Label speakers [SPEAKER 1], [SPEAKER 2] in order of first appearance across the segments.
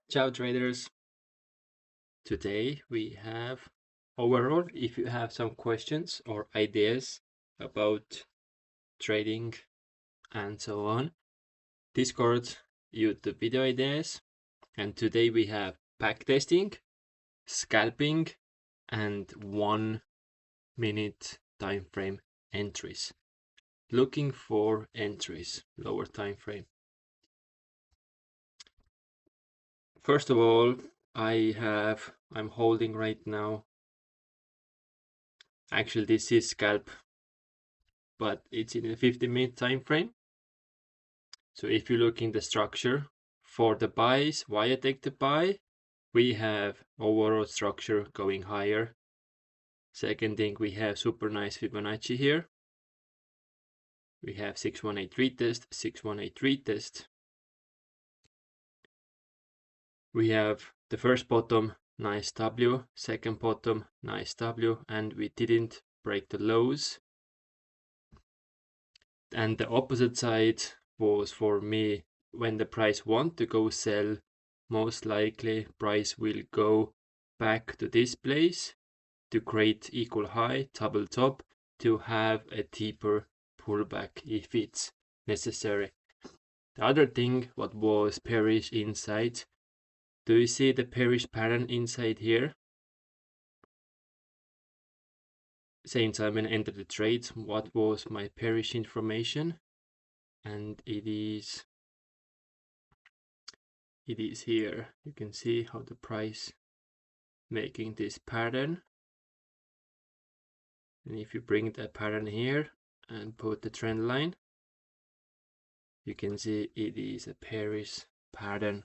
[SPEAKER 1] Ciao traders. Today we have overall, if you have some questions or ideas about trading and so on, Discord, YouTube video ideas, and today we have backtesting, scalping, and 1 minute time frame entries. Looking for entries, lower time frame. First of all, I'm holding right now. Actually, this is scalp, but it's in a 50-minute time frame. So if you look in the structure for the buys, why I take the buy, we have overall structure going higher. Second thing, we have super nice Fibonacci here. We have 6183 test, 6183 test. We have the first bottom, nice W, second bottom, nice W, and we didn't break the lows. And the opposite side was for me, when the price want to go sell, most likely price will go back to this place to create equal high, double top, to have a deeper pullback if it's necessary. The other thing, what was bearish inside, do you see the bearish pattern inside here? Same time when I entered the trade, what was my bearish information? And it is here. You can see how the price making this pattern. And if you bring the pattern here and put the trend line, you can see it is a bearish pattern.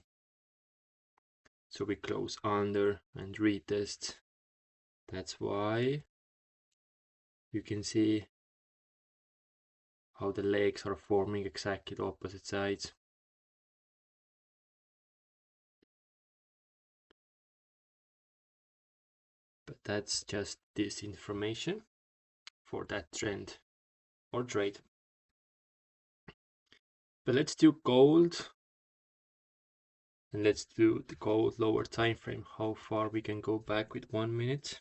[SPEAKER 1] So we close under and retest. That's why you can see how the legs are forming exactly the opposite sides. But that's just this information for that trend or trade. But let's do gold. And let's do the gold lower time frame, how far we can go back with 1 minute.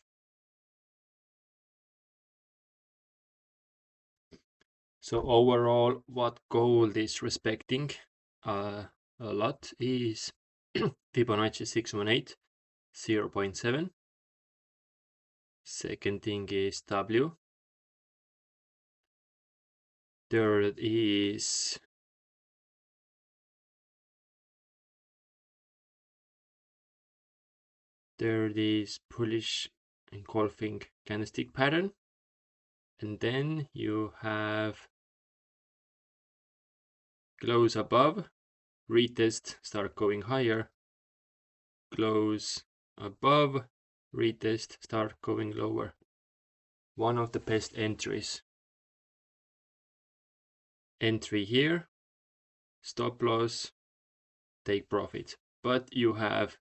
[SPEAKER 1] So overall, what gold is respecting a lot is Fibonacci 618, 0.7. Second thing is W. Third is bullish engulfing candlestick pattern. And then you have close above, retest, start going higher, close above, retest, start going lower. One of the best entries. Entry here, stop loss, take profit. But you have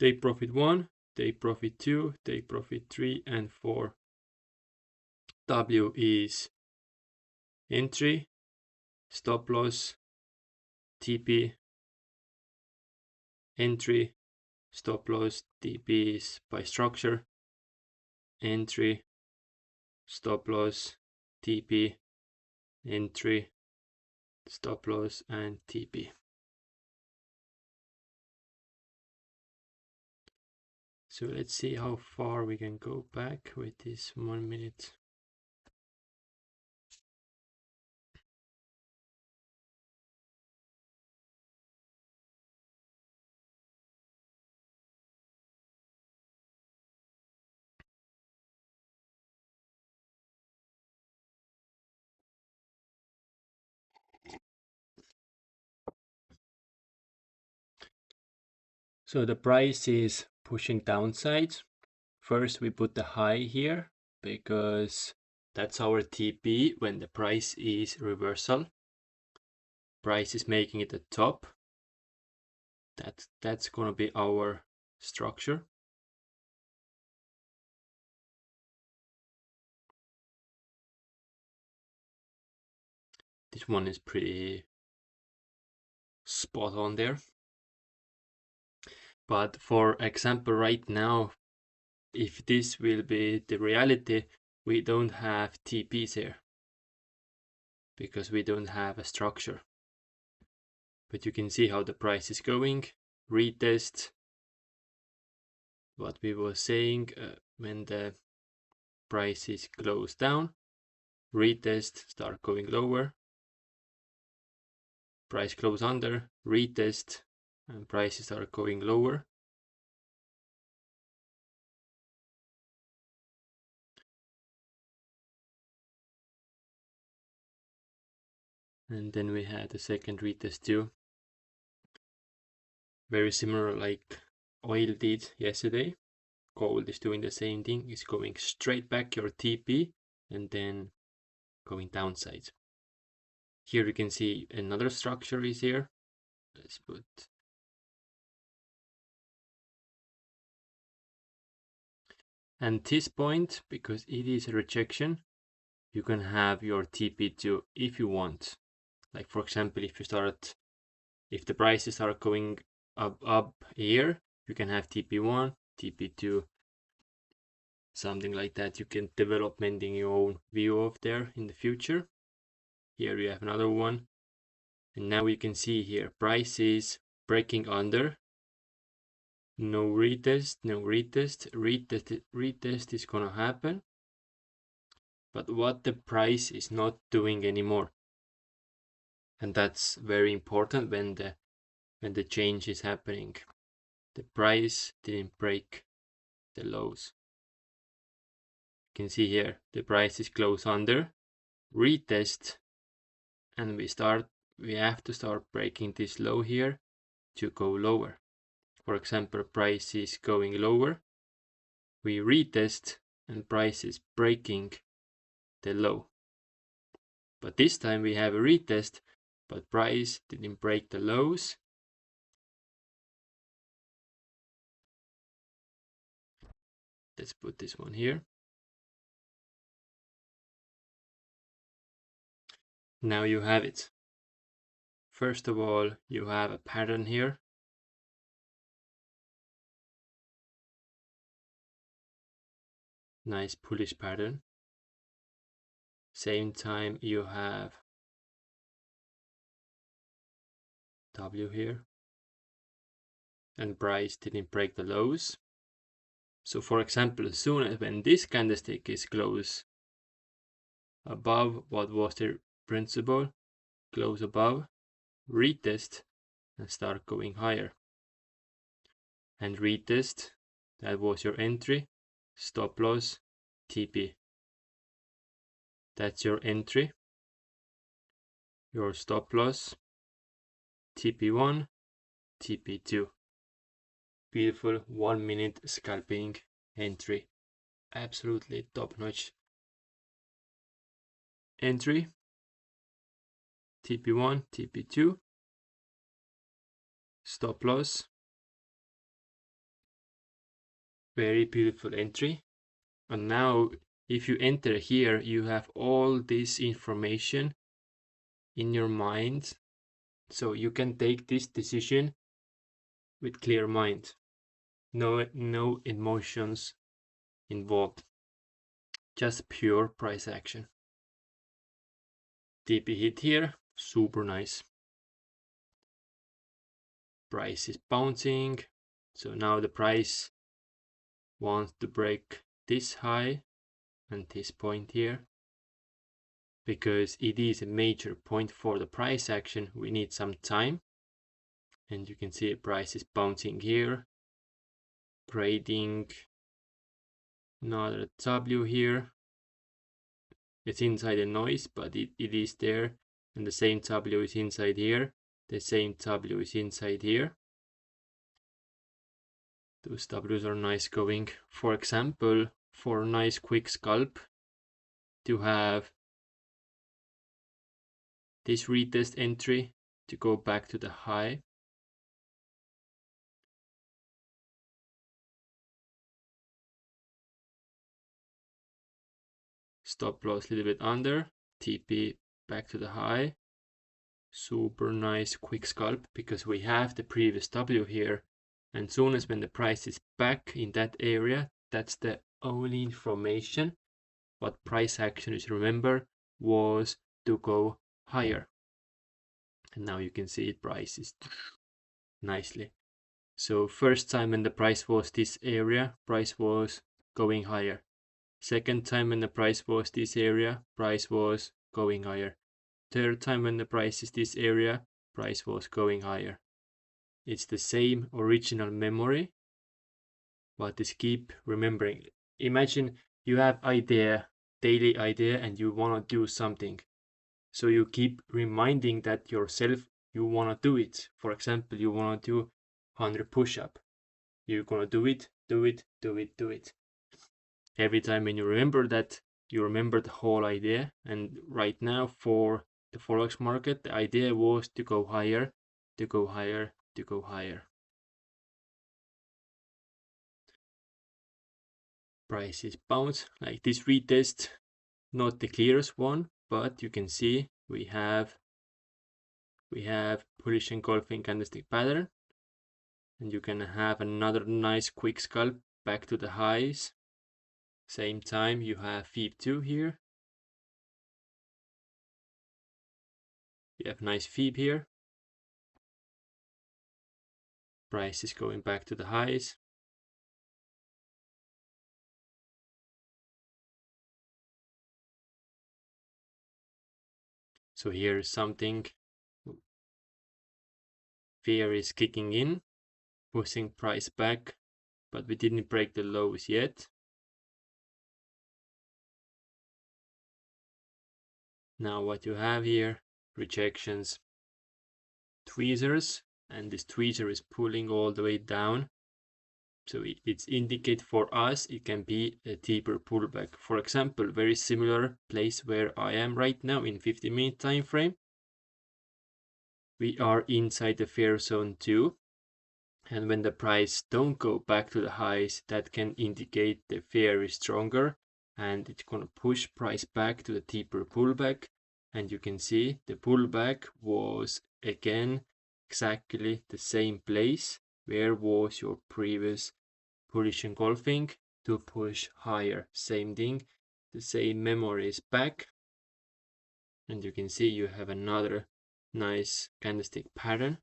[SPEAKER 1] take profit 1, take profit 2, take profit 3, and 4. W is entry, stop loss, TP, entry, stop loss, TP is by structure, entry, stop loss, TP, entry, stop loss, and TP. So let's see how far we can go back with this 1 minute. So the price is pushing downside. First we put the high here because that's our TP when the price is reversal. Price is making it the top. That's gonna be our structure. This one is pretty spot on there. But for example, right now, if this will be the reality, we don't have TPs here because we don't have a structure. But you can see how the price is going. Retest what we were saying when the prices close down. Retest, start going lower. Price close under, retest, and prices are going lower. And then we had a second retest too. Very similar like oil did yesterday. Gold is doing the same thing. It's going straight back your TP and then going downside. Here you can see another structure is here. Let's put and this point, because it is a rejection, you can have your TP2 if you want. Like for example, if the prices are going up here, you can have TP1, TP2, something like that. You can developing your own view of there in the future. Here you have another one. And now you can see here, prices breaking under. No retest, no retest. Retest is gonna happen. But what the price is not doing anymore. And that's very important when the change is happening. The price didn't break the lows. You can see here the price is close under, retest, and we have to start breaking this low here to go lower. For example, price is going lower, we retest and price is breaking the low. But this time we have a retest, but price didn't break the lows. Let's put this one here. Now you have it. First of all, you have a pattern here. Nice bullish pattern. Same time you have W here. And price didn't break the lows. So for example, as soon as when this candlestick is close above what was the principle, close above, retest and start going higher. And retest, that was your entry, stop loss, TP. That's your entry, your stop loss, TP1, TP2. Beautiful 1 minute scalping entry. Absolutely top notch. Entry, TP1, TP2, stop loss. Very beautiful entry. And now if you enter here, you have all this information in your mind, so you can take this decision with clear mind. No emotions involved, just pure price action. TP hit here, super nice. Price is bouncing, so now the price wants to break this high and this point here. Because it is a major point for the price action, we need some time. And you can see price is bouncing here, trading another W here. It's inside the noise, but it is there. And the same W is inside here. The same W is inside here. Those W's are nice going. For example, for a nice quick scalp, to have this retest entry to go back to the high. Stop loss a little bit under, TP back to the high. Super nice quick scalp because we have the previous W here And soon as when the price is back in that area, that's the only information what price action is, remember, was to go higher. And now you can see it prices nicely. So first time when the price was this area, price was going higher. Second time when the price was this area, price was going higher. Third time when the price is this area, price was going higher. It's the same original memory, but just keep remembering. Imagine you have daily idea, and you want to do something. So you keep reminding that yourself you want to do it. For example, you want to do 100 push-up. You're going to do it, do it, do it, do it. Every time when you remember that, you remember the whole idea. And right now for the forex market, the idea was to go higher, to go higher, to go higher. Prices bounce like this retest, not the clearest one, but you can see we have bullish engulfing candlestick pattern, and you can have another nice quick scalp back to the highs. Same time you have feed 2 here. You have nice feed here. Price is going back to the highs. So here is something. Fear is kicking in, pushing price back, but we didn't break the lows yet. Now what you have here, rejections, tweezers, and this tweezer is pulling all the way down. So it's indicate for us it can be a deeper pullback. For example, very similar place where I am right now in 50-minute time frame. We are inside the fear zone 2. And when the price don't go back to the highs, that can indicate the fear is stronger and it's gonna push price back to the deeper pullback. And you can see the pullback was again exactly the same place where was your previous bullish engulfing to push higher. Same thing, the same memory is back, and you can see you have another nice candlestick pattern.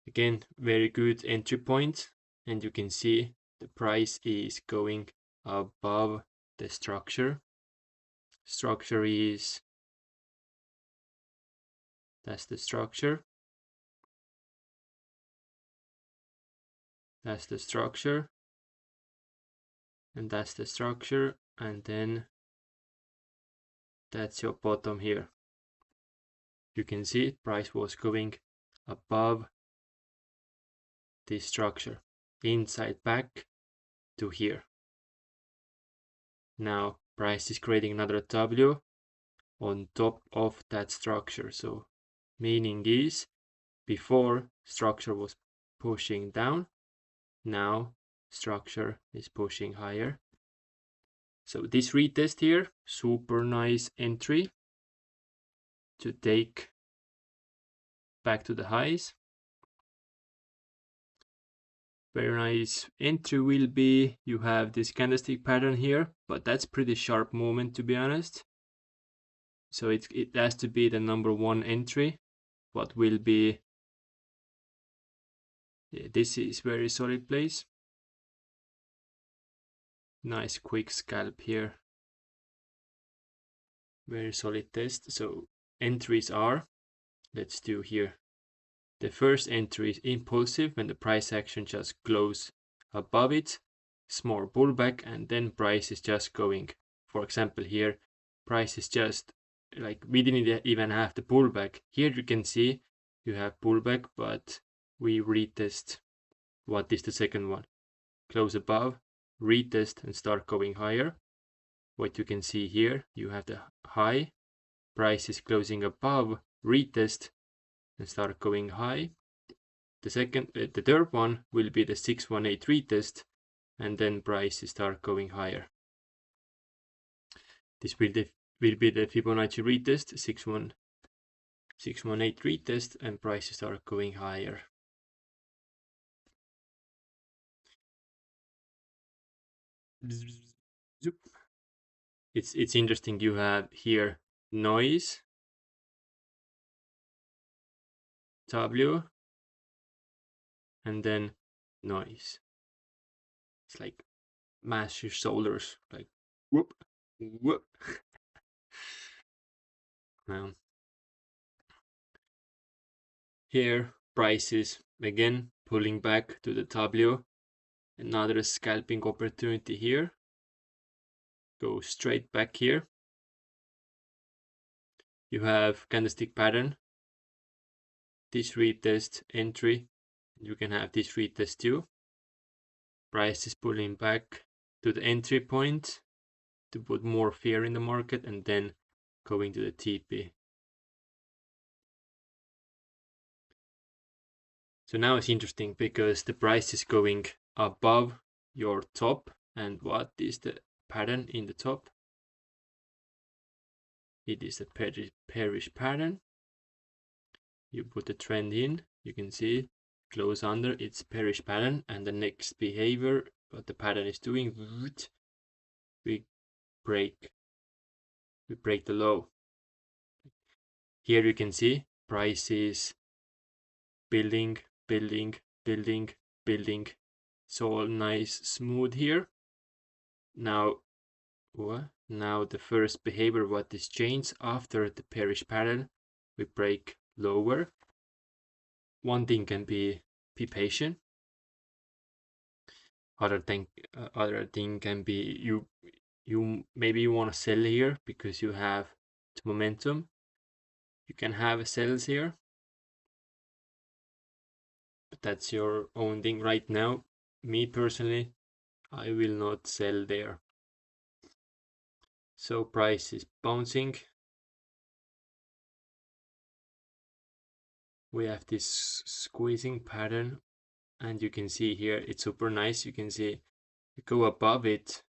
[SPEAKER 1] Again, very good entry point, and you can see the price is going above the structure. Structure is, that's the structure. That's the structure. And that's the structure. And then that's your bottom here. You can see price was going above this structure, inside back to here. Now price is creating another W on top of that structure. So meaning is before structure was pushing down, now structure is pushing higher. So this retest here, super nice entry to take back to the highs. Very nice entry will be, you have this candlestick pattern here, but that's pretty sharp movement to be honest. So it has to be the number 1 entry. What will be, yeah, this is very solid place. Nice quick scalp here. Very solid test. So entries are, let's do here. The first entry is impulsive when the price action just goes above it, small pullback, and then price is just going. For example, here price is just like we didn't even have the pullback. Here you can see you have pullback, but we retest. What is the second one? Close above, retest, and start going higher. What you can see here, you have the high, price is closing above, retest, and start going high. The third one will be the 618 retest, and then price start going higher. This will be the Fibonacci retest, 618 retest and prices are going higher. It's interesting, you have here noise, W, and then noise. It's like mash your shoulders, like whoop, whoop. Now, here prices again pulling back to the W. Another scalping opportunity here. Go straight back here. You have candlestick pattern, this retest entry. You can have this retest too. Price is pulling back to the entry point to put more fear in the market and then going to the TP. So now it's interesting because the price is going above your top. And what is the pattern in the top? It is a bearish pattern. You put the trend in, you can see close under its bearish pattern, and the next behavior, what the pattern is doing, we break the low. Here you can see price is building. It's all nice, smooth here. Now the first behavior, what is changed after the bearish pattern, we break lower. One thing can be patient. Other thing can be you maybe you want to sell here because you have the momentum. You can have sells here, but that's your own thing right now. Me personally, I will not sell there. So price is bouncing. We have this squeezing pattern, and you can see here it's super nice. You can see you go above it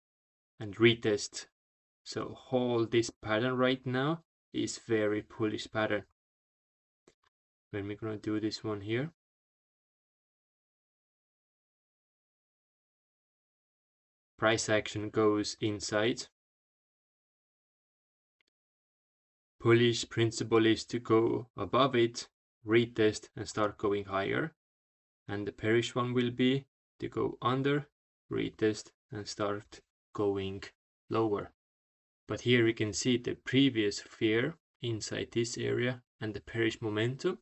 [SPEAKER 1] and retest. So hold this pattern right now is very bullish pattern. When we're gonna do this one here, price action goes inside. Bullish principle is to go above it, retest and start going higher. And the bearish one will be to go under, retest and start going lower. But here we can see the previous fear inside this area and the bearish momentum.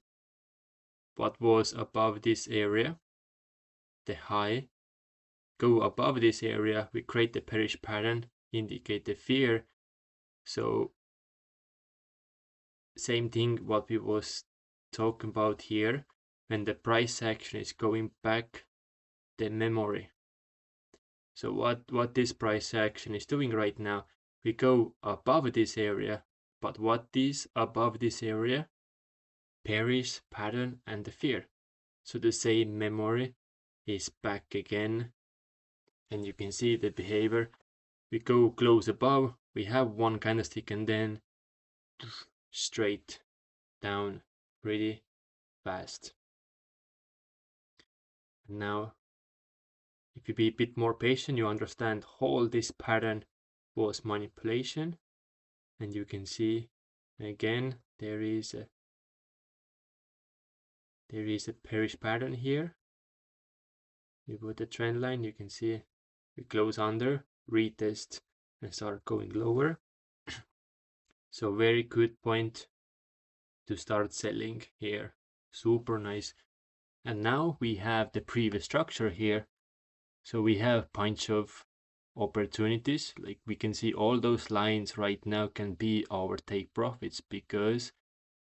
[SPEAKER 1] What was above this area, the high, go above this area, we create the bearish pattern, indicate the fear. So same thing what we was talking about here, when the price action is going back the memory. So what this price action is doing right now, we go above this area, but what is above this area? Bearish pattern and the fear. So the same memory is back again, and you can see the behavior. We go close above, we have one candlestick and then straight down pretty fast. And now if you be a bit more patient, you understand all this pattern was manipulation, and you can see again there is a bearish pattern here. You put the trend line, you can see we close under, retest and start going lower. So very good point to start selling here. Super nice. And now we have the previous structure here. So we have a bunch of opportunities. Like we can see all those lines right now can be our take profits because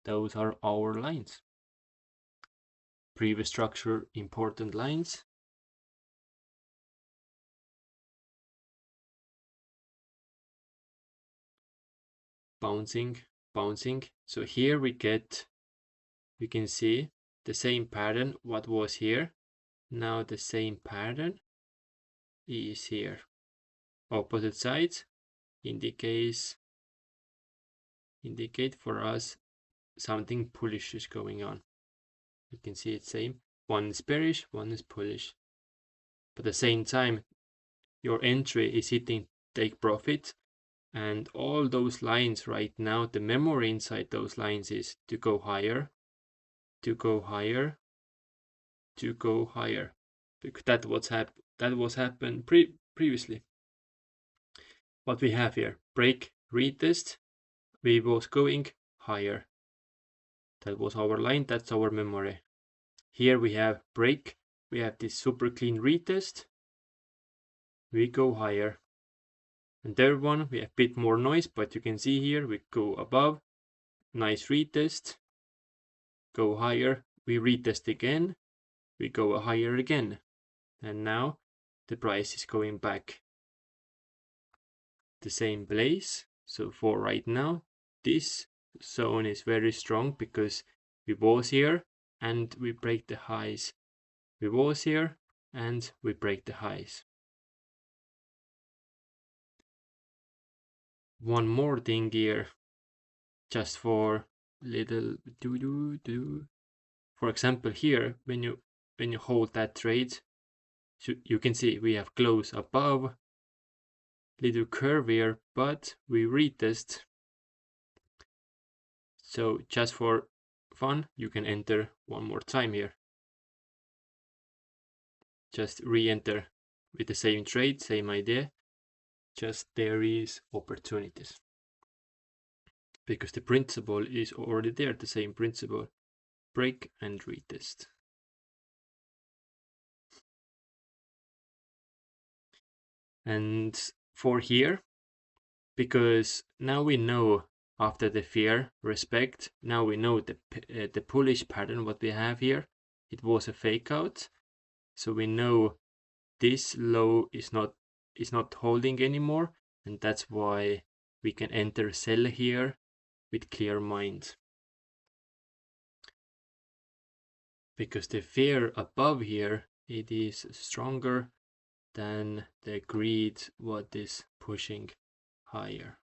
[SPEAKER 1] those are our lines. Previous structure, important lines. Bouncing. So here we can see the same pattern what was here. Now the same pattern is here. Opposite sides indicate for us something bullish is going on. You can see it's same. One is bearish, one is bullish. But at the same time, your entry is hitting take profit, and all those lines right now, the memory inside those lines is to go higher, to go higher, to go higher. Because that was happened previously. What we have here, break, retest, we was going higher. That was our line, that's our memory. Here we have break, we have this super clean retest, we go higher. And third one, we have a bit more noise, but you can see here we go above, nice retest, go higher, we retest again, we go higher again. And now the price is going back the same place. So for right now, this zone is very strong because we was here and we break the highs. We was here and we break the highs. One more thing here, just for little For example, here when you hold that trade, you can see we have close above, little curve here, but we retest. So just for fun, you can enter one more time here. Just re-enter with the same trade, same idea. Just there is opportunities. Because the principle is already there, the same principle. Break and retest. And for here, because now we know after the fear, respect, now we know the bullish pattern what we have here. It was a fake out. So we know this low is not holding anymore, and that's why we can enter sell here with clear mind. Because the fear above here, it is stronger than the greed what is pushing higher.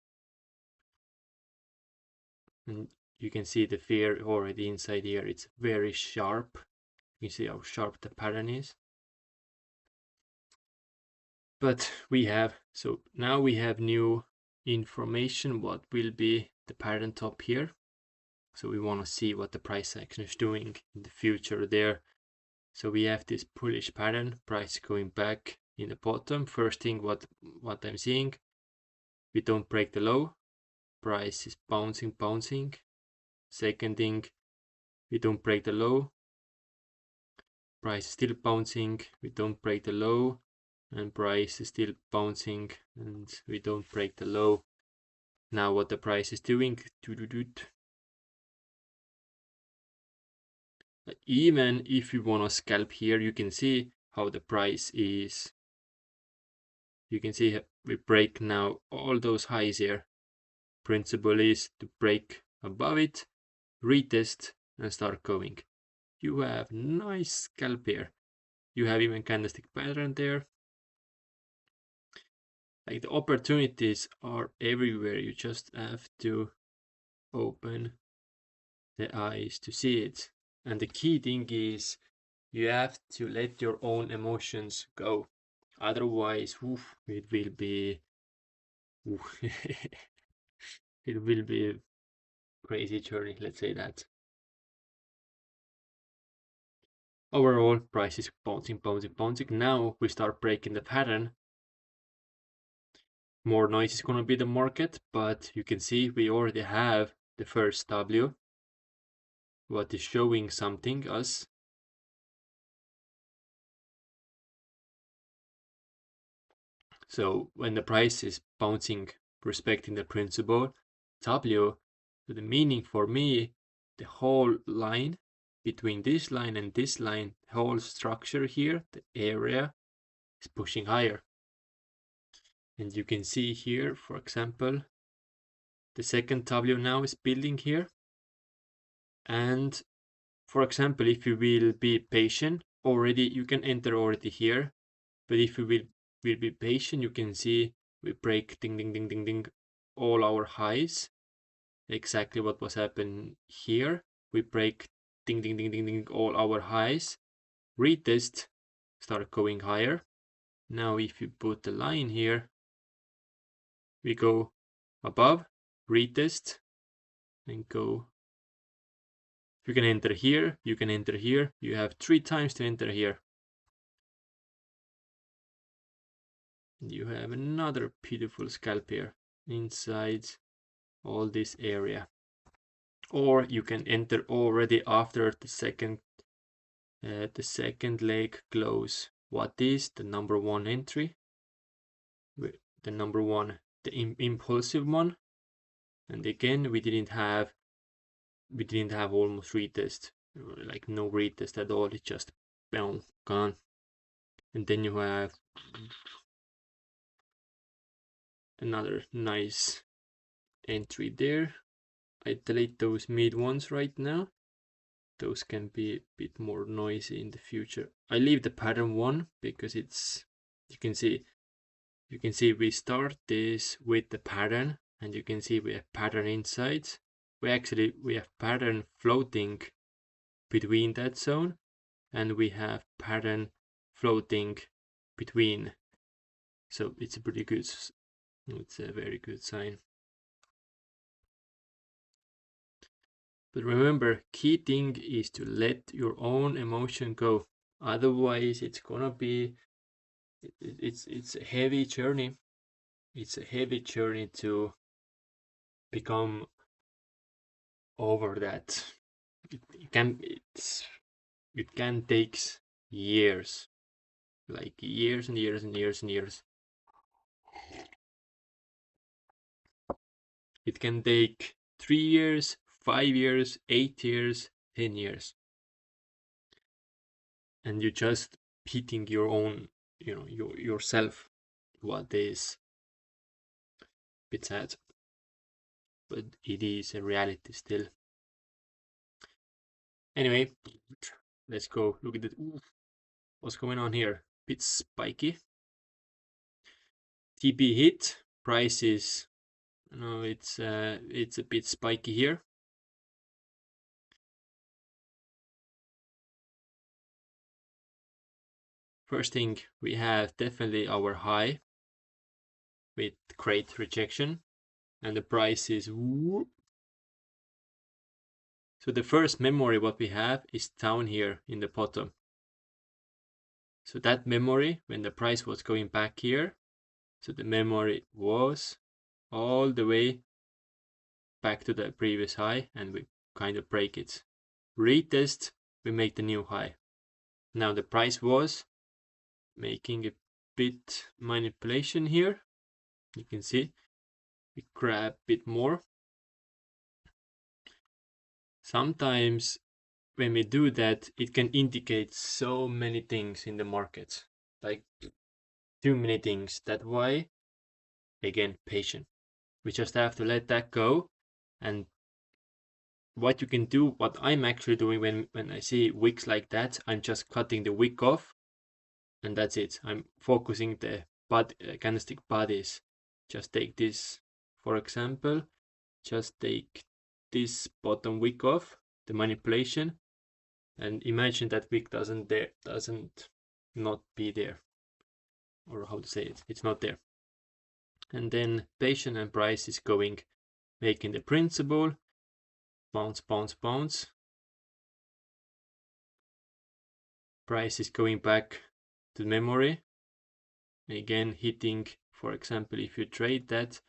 [SPEAKER 1] And you can see the fear already inside here, it's very sharp. You see how sharp the pattern is. But so now we have new information what will be the pattern top here. So we want to see what the price action is doing in the future there. So we have this bullish pattern, price going back in the bottom. First thing what I'm seeing, we don't break the low, price is bouncing. Second thing, we don't break the low, price is still bouncing, we don't break the low, and price is still bouncing and we don't break the low. Now what the price is doing, even if you want to scalp here, you can see how the price is. You can see we break now all those highs here. Principle is to break above it, retest and start going. You have nice scalp here. You have even candlestick pattern there. Like the opportunities are everywhere. You just have to open the eyes to see it. And the key thing is you have to let your own emotions go. Otherwise, it will be it will be a crazy journey, let's say that. Overall, price is bouncing. Now we start breaking the pattern. More noise is going to be the market, but you can see we already have the first W. What is showing something us. So when the price is bouncing, respecting the principle, W, the meaning for me, the whole line between this line and this line, the whole structure here, the area is pushing higher. And you can see here, for example, the second W now is building here. And for example, if you will be patient, already you can enter already here. But if you will be patient, you can see we break ding all our highs. exactly what was happening here. We break ding ding ding ding ding all our highs, retest, start going higher. Now if you put the line here, we go above, retest, and go. You can enter here, you can enter here. You have 3 times to enter here. You have another beautiful scalp here inside all this area. Or you can enter already after the second leg close. What is the number one entry? The number one, the impulsive one. And again, we didn't have almost retest, like no retest at all. It's just boom, gone. And then you have another nice entry there. I delete those mid ones right now. Those can be a bit more noisy in the future. I leave the pattern one because it's, you can see we start this with the pattern, and you can see we have pattern inside. We have pattern floating between that zone, and we have pattern floating between. So it's a pretty good, it's a very good sign. But remember, key thing is to let your own emotion go. Otherwise, it's gonna be, it's a heavy journey. It's a heavy journey to become over that. It can take years, like years and years and years and years. It can take 3 years, 5 years, 8 years, 10 years. And you just beating your own, yourself, what is a bit sad. But it is a reality still. Anyway, let's go look at it. What's going on here? Bit spiky. TP hit, price is, no, it's a bit spiky here. First thing, we have definitely our high with great rejection, and the price is whoop. So the first memory what we have is down here in the bottom. So that memory, when the price was going back here, so the memory was all the way back to the previous high, and we kind of break it. Retest, we make the new high. Now the price was making a bit manipulation here. You can see we grab a bit more. Sometimes when we do that, it can indicate so many things in the market, like too many things. That's why, again, patient. We just have to let that go. And what you can do, what I'm actually doing when I see wicks like that, I'm just cutting the wick off, and that's it. I'm focusing the candlestick bodies. Just take this, for example, just take this bottom wick off, the manipulation, and imagine that wick doesn't not be there, or how to say it, it's not there. And then patient and price is going, making the principle, bounce, bounce, bounce. Price is going back to memory, again hitting, for example, if you trade that,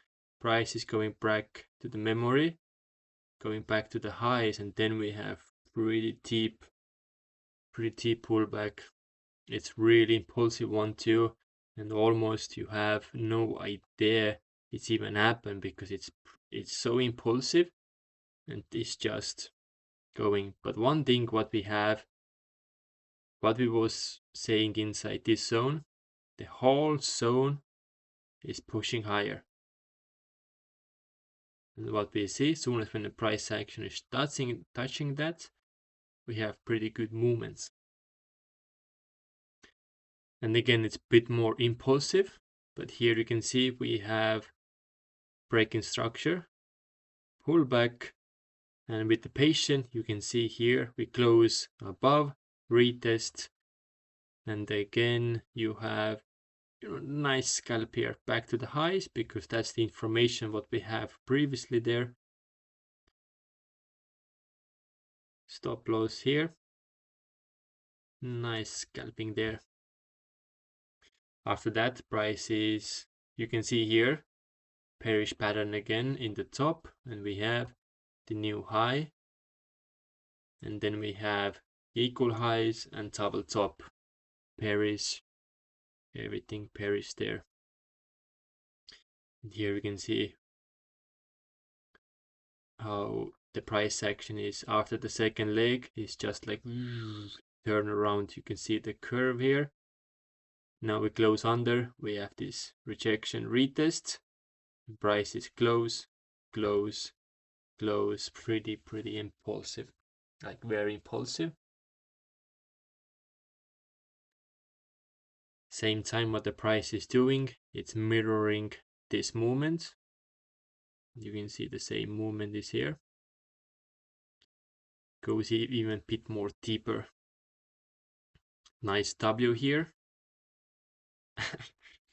[SPEAKER 1] price is going back to the memory, going back to the highs, and then we have pretty deep pullback. It's really impulsive one too, and almost you have no idea it's even happened because it's so impulsive, and it's just going. But one thing what we was saying inside this zone, the whole zone is pushing higher. And what we see, soon as when the price action is touching that, we have pretty good movements. And again, it's a bit more impulsive, but here you can see we have breaking structure, pullback. And with the patient, you can see here we close above, retest, and again you have nice scalp here back to the highs, because that's the information what we have previously there. Stop loss here, nice scalping there. After that, price is, you can see here, bearish pattern again in the top, and we have the new high, and then we have equal highs and double top, bearish, everything bearish there. And here we can see how the price action is after the second leg is just like turn around. You can see the curve here. Now we close under, we have this rejection retest, price is close, close, close, pretty impulsive, like very impulsive. Same time what the price is doing, it's mirroring this movement. You can see the same movement is here. Goes even a bit more deeper. Nice W here.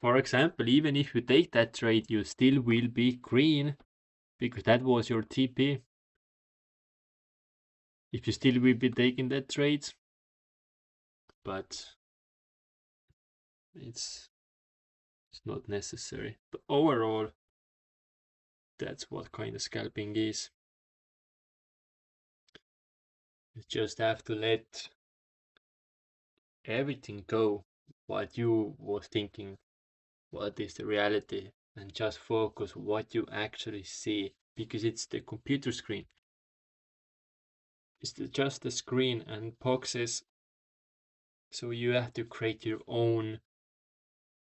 [SPEAKER 1] For example, even if you take that trade, you still will be green, because that was your TP. If you still will be taking that trade, but it's not necessary. But overall, that's what kind of scalping is. You just have to let everything go, what you was thinking, what is the reality, and just focus what you actually see, because it's the computer screen. It's just the screen and boxes, so you have to create your own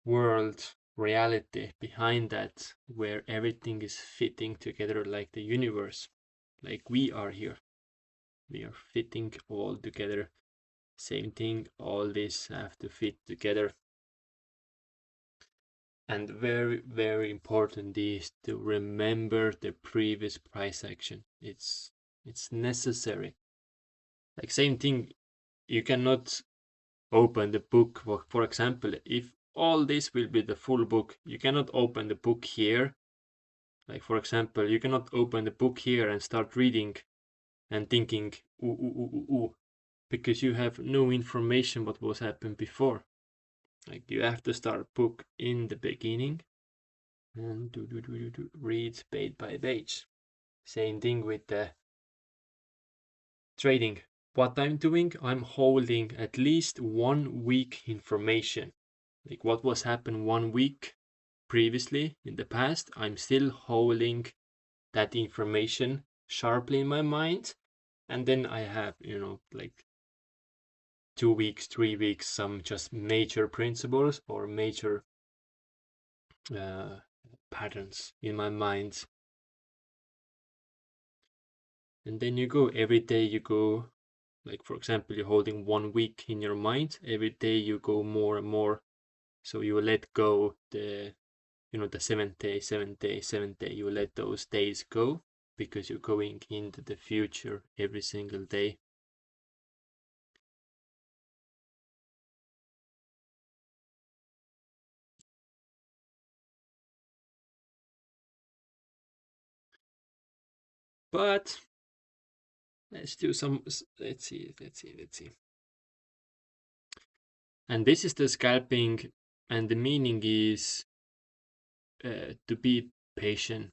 [SPEAKER 1] world reality behind that, where everything is fitting together like the universe, like we are here. We are fitting all together. Same thing, all this have to fit together. And very important is to remember the previous price action. It's necessary. Like same thing, you cannot open the book. For example, if all this will be the full book, you cannot open the book here. Like for example, you cannot open the book here and start reading and thinking ooh, because you have no information what was happened before. Like you have to start book in the beginning and read page by page. Same thing with the trading. What I'm doing, I'm holding at least 1 week information. Like what was happened 1 week previously in the past, I'm still holding that information sharply in my mind. And then I have, like 2 weeks, 3 weeks, some just major principles or major patterns in my mind. And then you go every day, you go, like for example, you're holding 1 week in your mind, every day you go more and more. So you let go the, the 7th day, 7th day, 7th day, you let those days go, because you're going into the future every single day. But let's do some, let's see. And this is the scalping, and the meaning is to be patient.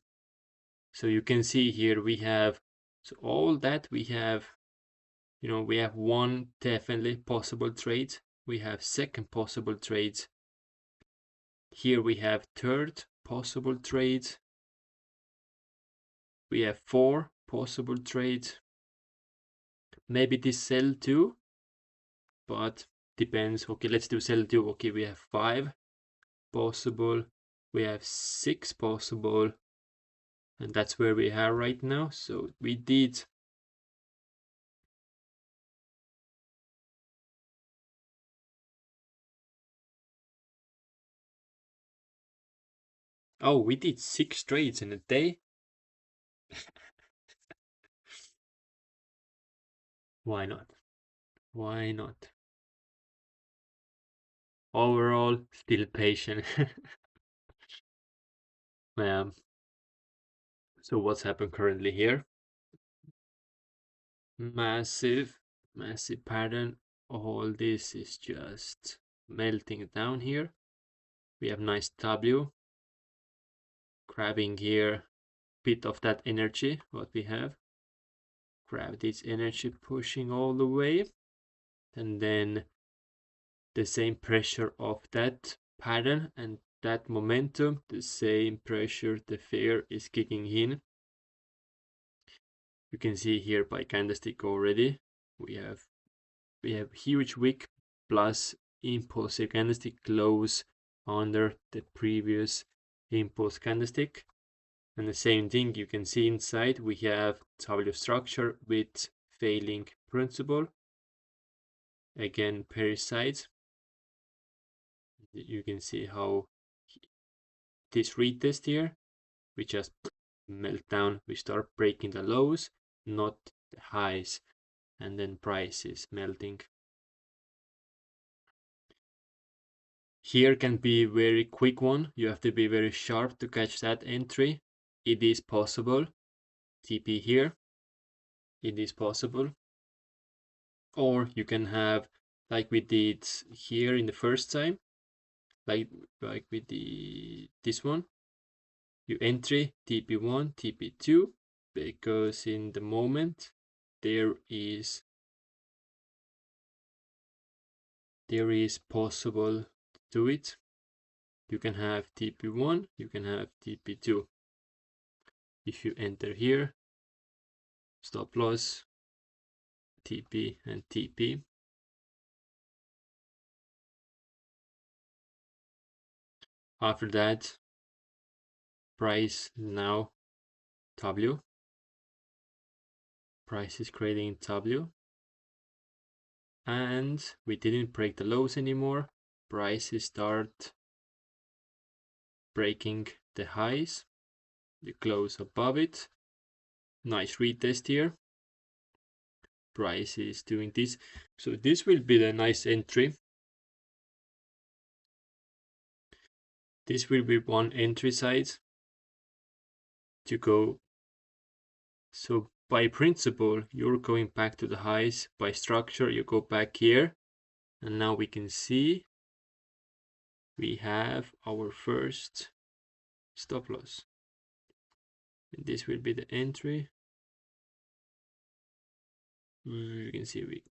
[SPEAKER 1] So you can see here we have, so all that we have, we have one definitely possible trade. We have second possible trade. Here we have third possible trade. We have 4 possible trades. Maybe this sell too, but depends. Okay, let's do sell too. Okay, we have 5 possible. We have 6 possible. And that's where we are right now. So we did we did 6 trades in a day. Why not? Why not? Overall, still patient. So what's happened currently here? Massive, massive pattern. All this is just melting down here. We have nice W, grabbing here, bit of that energy, what we have. Grab this energy, pushing all the way. And then the same pressure of that pattern and that momentum, the same pressure, the fear is kicking in. You can see here by candlestick already, we have huge wick plus impulsive candlestick close under the previous impulse candlestick. And the same thing you can see inside, we have W structure with failing principle. Again, pair sides. You can see how this retest here, we just melt down, we start breaking the lows, not the highs, and then price is melting. Here can be very quick one, you have to be very sharp to catch that entry. It is possible. TP here, it is possible. Or you can have, like we did here in the first time, like we did this one, you entry TP1, TP2, because in the moment there is possible to do it. You can have TP1, you can have TP2. If you enter here, stop loss, TP and TP. After that, price now W. Price is creating W. And we didn't break the lows anymore. Prices start breaking the highs. You close above it. Nice retest here. Price is doing this. So this will be the nice entry. This will be one entry side to go. So by principle, you're going back to the highs. By structure, you go back here. And now we can see we have our first stop loss. And this will be the entry. You can see we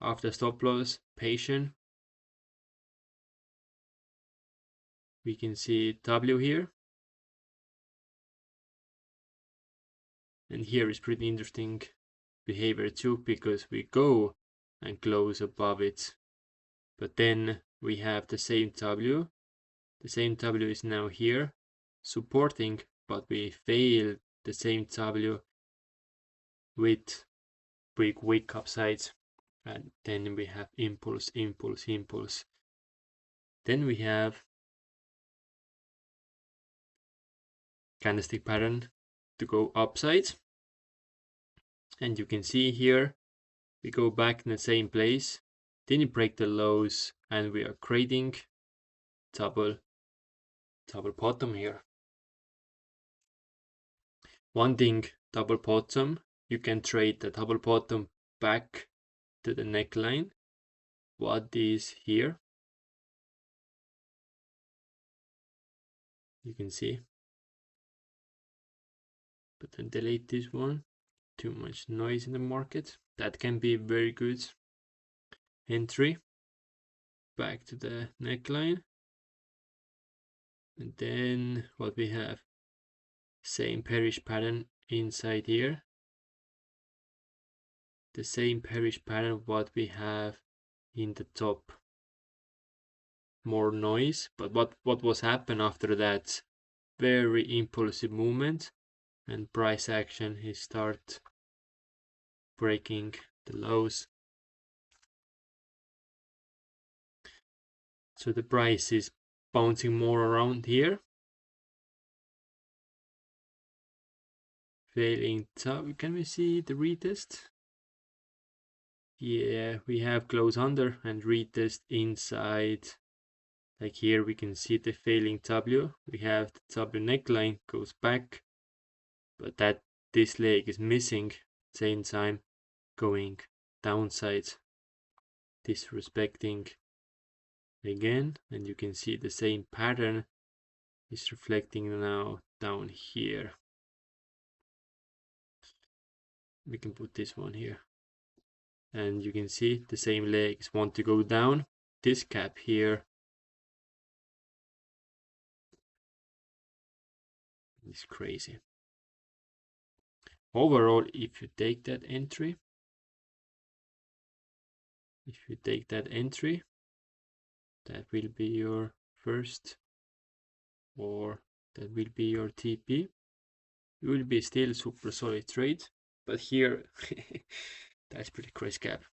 [SPEAKER 1] after stop loss, patient. We can see W here. And here is pretty interesting behavior too, because we go and close above it. But then we have the same W. The same W is now here supporting, but we fail the same W with big wick upsides. And then we have impulse, impulse, impulse. Then we have candlestick pattern to go upside. And you can see here, we go back in the same place, didn't break the lows, and we are creating double bottom here. One thing, double bottom, you can trade the double bottom back to the neckline. What is here? You can see. But then delete this one. Too much noise in the market. That can be very good entry. Back to the neckline. And then what we have? Same bearish pattern inside here. The same bearish pattern what we have in the top. More noise, but what was happened after that? Very impulsive movement, and price action is start breaking the lows. So the price is bouncing more around here. failing top. Can we see the retest? Yeah, we have close under and retest inside. Like here we can see the failing W. We have the W neckline goes back, but that this leg is missing. Same time going downside, disrespecting again, and you can see the same pattern is reflecting now down here. We can put this one here, and you can see the same legs want to go down. This cap here is crazy. Overall, if you take that entry, that will be your first, or that will be your TP. It will be still super solid trade, but here that's pretty crazy cap.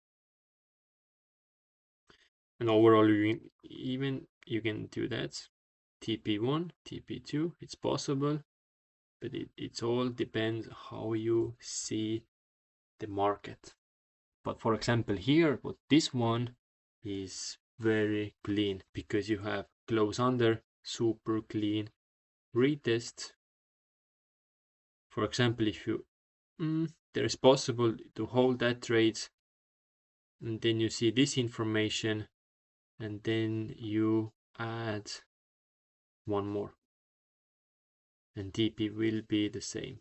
[SPEAKER 1] And overall, you can do that. TP1, TP2, it's possible, but it all depends how you see the market. But for example, here, what this one is very clean because you have close under, super clean retest. For example, if you there is possible to hold that trade, and then you see this information, and then you add one more, and TP will be the same.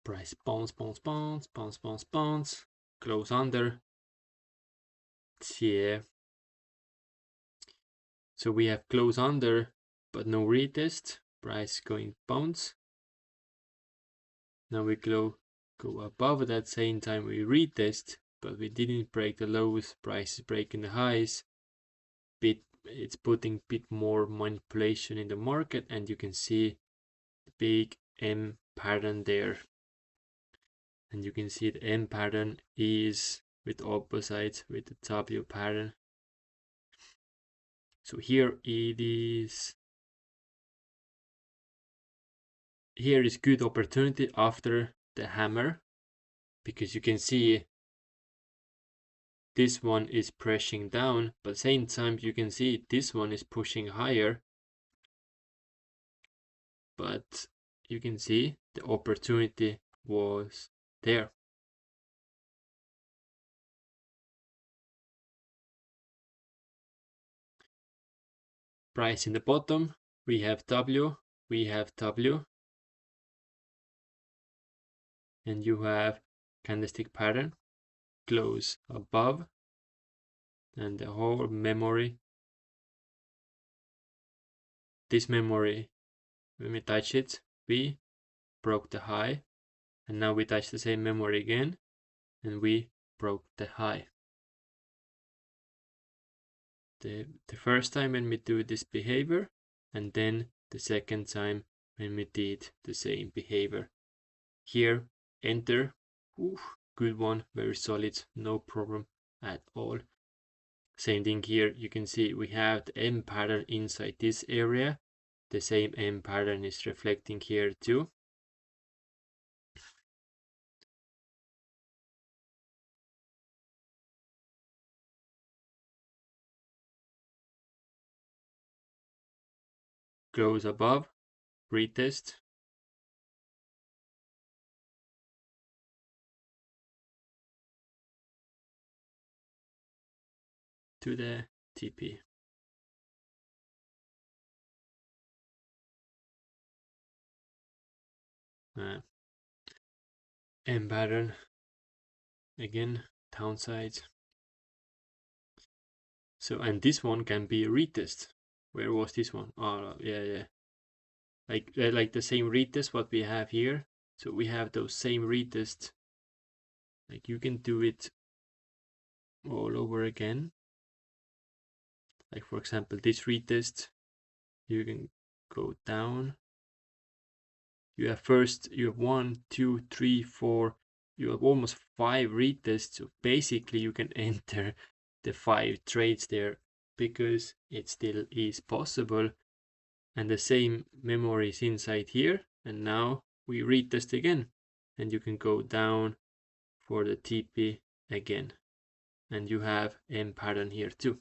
[SPEAKER 1] Price bounce, bounce, bounce, bounce, bounce, bounce, close under. Yeah. So we have close under, but no retest. Price going bounce. Now we go above that same time we retest, but we didn't break the lows. Price is breaking the highs. It's putting a bit more manipulation in the market, and you can see the big M pattern there. And you can see the M pattern is with opposites with the W pattern. So here it is. Here is good opportunity after the hammer, because you can see this one is pressing down, but same time you can see this one is pushing higher. But you can see the opportunity was there. Price in the bottom, we have W, and you have candlestick pattern, close above, and the whole memory. This memory, when we touch it, we broke the high, and now we touch the same memory again, and we broke the high. The first time when we do this behavior, and then the second time when we did the same behavior. Here, enter. Good one, very solid, no problem at all. Same thing here, you can see we have the M pattern inside this area. The same M pattern is reflecting here too. Close above, retest. To the TP. M pattern again, downside. So, and this one can be a retest. Where was this one? Oh, yeah. Like the same retest what we have here. So we have those same retests. Like you can do it all over again. Like for example, this retest, you can go down. You have 1, 2, 3, 4. You have almost 5 retests. So basically, you can enter the 5 trades there because it still is possible. and the same memory is inside here, and now we retest again, and you can go down for the TP again, and you have M pattern here too.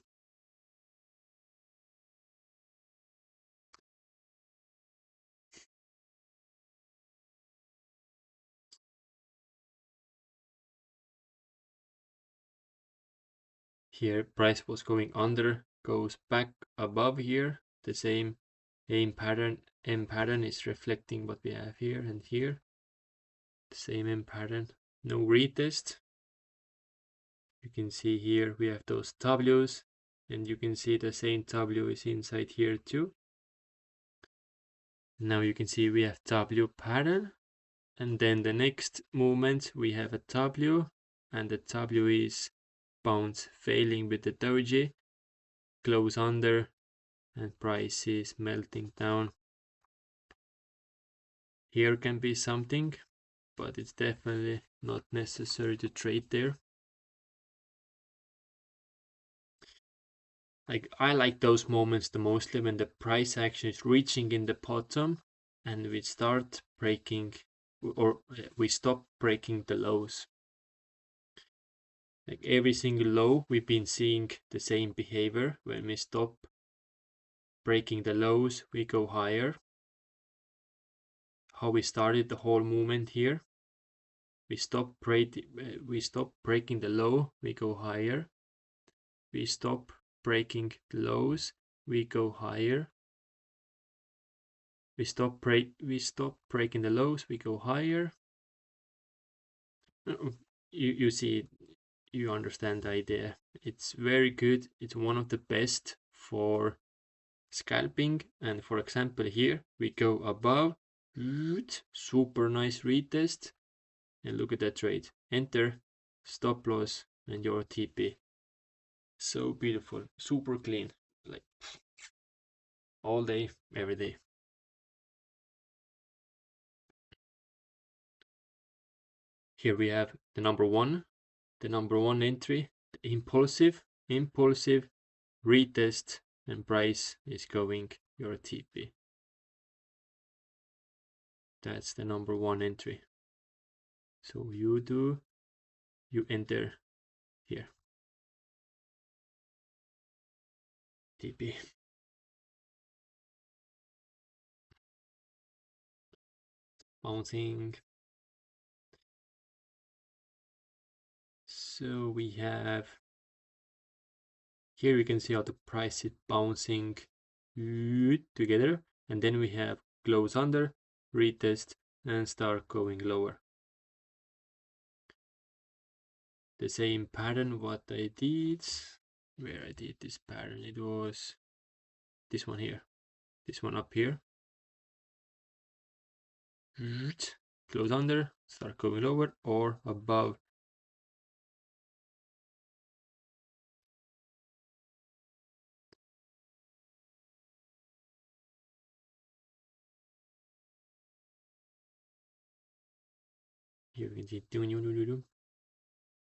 [SPEAKER 1] Here price was going under, goes back above here, the same M pattern is reflecting what we have here and here, the same M pattern, no retest. You can see here we have those W's, and you can see the same W is inside here too. Now you can see we have W pattern, and then the next movement we have a W, and the W is bounce failing with the Doji, close under, and price is melting down. Here can be something, but it's definitely not necessary to trade there. Like, I like those moments the mostly when the price action is reaching in the bottom and we start breaking, or we stop breaking the lows. Like every single low, we've been seeing the same behavior. When we stop breaking the lows, we go higher. How we started the whole movement here. We stop breaking the low, we go higher. We stop breaking the lows, we go higher. We stop breaking the lows, we go higher. You see, you understand the idea. It's very good. It's one of the best for scalping. And for example, here we go above, super nice retest, and look at that trade. Enter, stop loss, and your TP. So beautiful, super clean, like all day, every day. Here we have the number one entry, the impulsive retest, and price is going your TP. That's the number one entry. So you enter here, TP. Bouncing. So we have here, you can see how the price is bouncing together, and then we have close under, retest, and start going lower. The same pattern what I did, where I did this pattern, it was this one here, this one up here. Close under, start going lower or above. Here we can see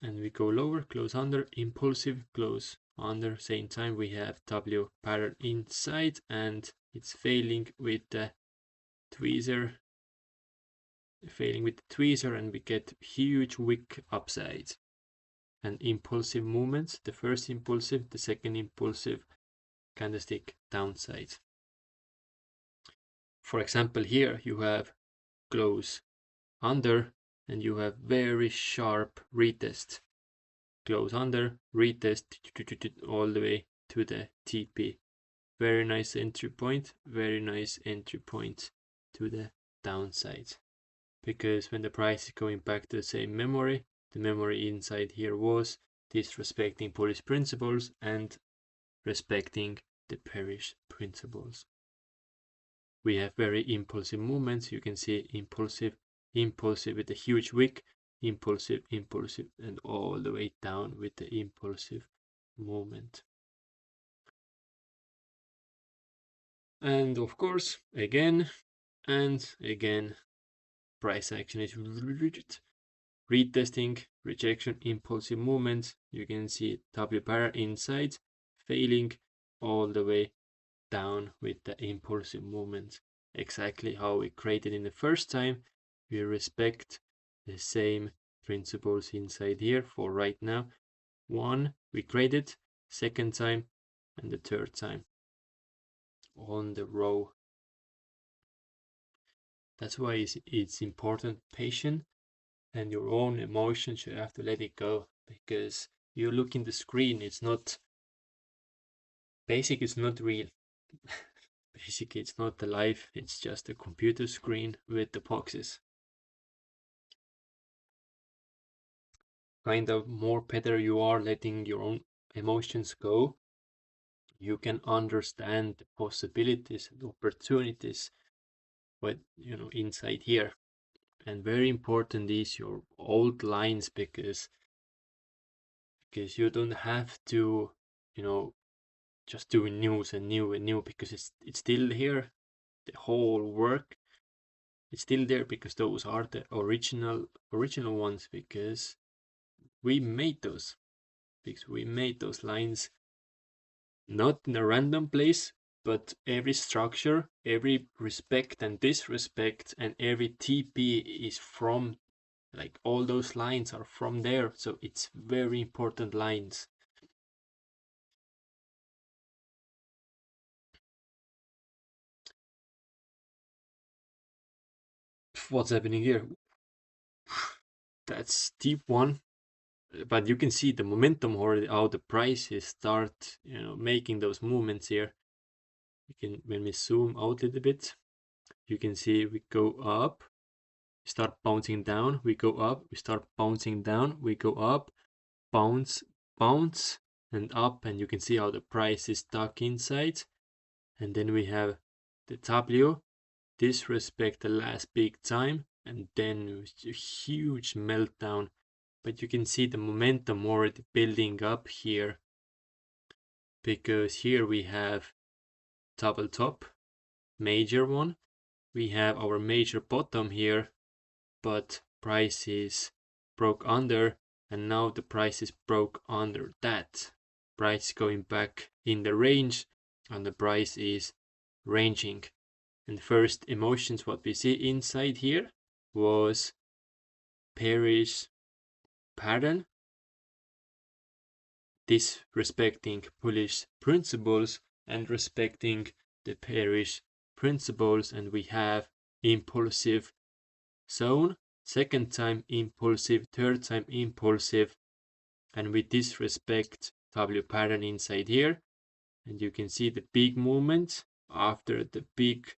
[SPEAKER 1] and we go lower, close under, impulsive, close under. Same time we have W pattern inside, and it's failing with the tweezer, and we get huge wick upside and impulsive movements. The first impulsive, the second impulsive candlestick downside. For example, here you have close under, and you have very sharp retest. Close under, retest all the way to the TP. Very nice entry point, very nice entry point to the downside. Because when the price is going back to the same memory, the memory inside here was disrespecting bullish principles and respecting the bearish principles. We have very impulsive movements. You can see impulsive with a huge wick, impulsive, and all the way down with the impulsive movement. And of course, again and again, price action is retesting, rejection, impulsive movements. You can see W pattern inside, failing all the way down with the impulsive movements. Exactly how we created in the first time, we respect the same principles inside here for right now. One, we created, second time, and the third time on the row. That's why it's important, patient, and your own emotions, you have to let it go, because you look in the screen, it's not basic, it's not real. Basically, it's not alive, it's just a computer screen with the boxes. Kind of more better you are letting your own emotions go, you can understand the possibilities and opportunities, but inside here. And very important is your old lines, because you don't have to just do news and new and new, because it's still here. The whole work, it's still there, because those are the original ones, because we made those lines not in a random place, but every structure, every respect and disrespect, and every TP is from, like, all those lines are from there. So it's very important lines. What's happening here? That's deep one. But you can see the momentum already, how the prices start making those movements here. You can, when we zoom out a little bit, you can see we go up, we start bouncing down, we go up, we start bouncing down, we go up, bounce, bounce, and up, and you can see how the price is stuck inside. And then we have the W, disrespect the last big time, and then a huge meltdown. But you can see the momentum already building up here, because here we have double top, major one, we have our major bottom here, but prices broke under, and now the prices broke under that. Price going back in the range, and the price is ranging. And first emotions what we see inside here was bearish pattern, disrespecting bullish principles and respecting the bearish principles, and we have impulsive zone, second time impulsive, third time impulsive, and we disrespect W pattern inside here. And you can see the big movement after the big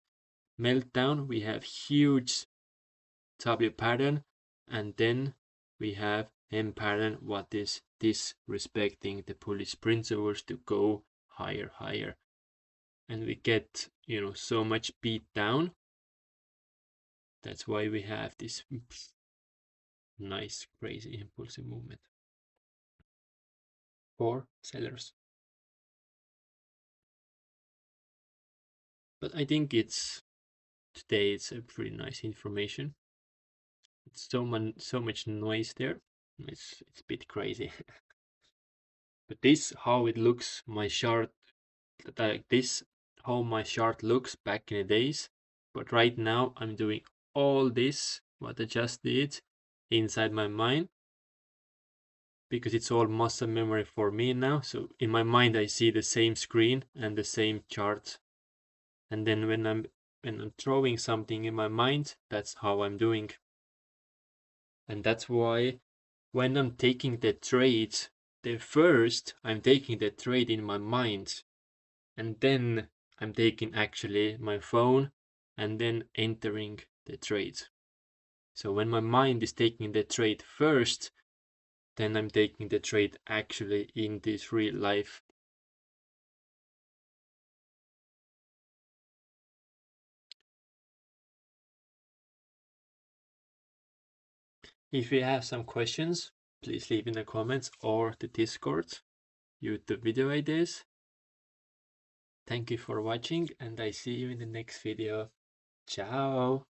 [SPEAKER 1] meltdown. We have huge W pattern, and then we have M pattern, what is disrespecting the bullish principles to go higher, and we get so much beat down. That's why we have this nice crazy impulsive movement for sellers. But I think today it's a pretty nice information. It's so much noise there. It's a bit crazy. But this how it looks, my chart, like this, how my chart looks back in the days. But right now I'm doing all this, what I just did, inside my mind, because it's all muscle memory for me now. So in my mind I see the same screen and the same chart. And then when I'm throwing something in my mind, that's how I'm doing. And that's why when I'm taking the trade, I'm taking the trade in my mind, and then I'm taking actually my phone and then entering the trade. So when my mind is taking the trade first, then I'm taking the trade actually in this real life. If you have some questions, please leave in the comments or the Discord, YouTube video ideas. Thank you for watching, and I see you in the next video. Ciao!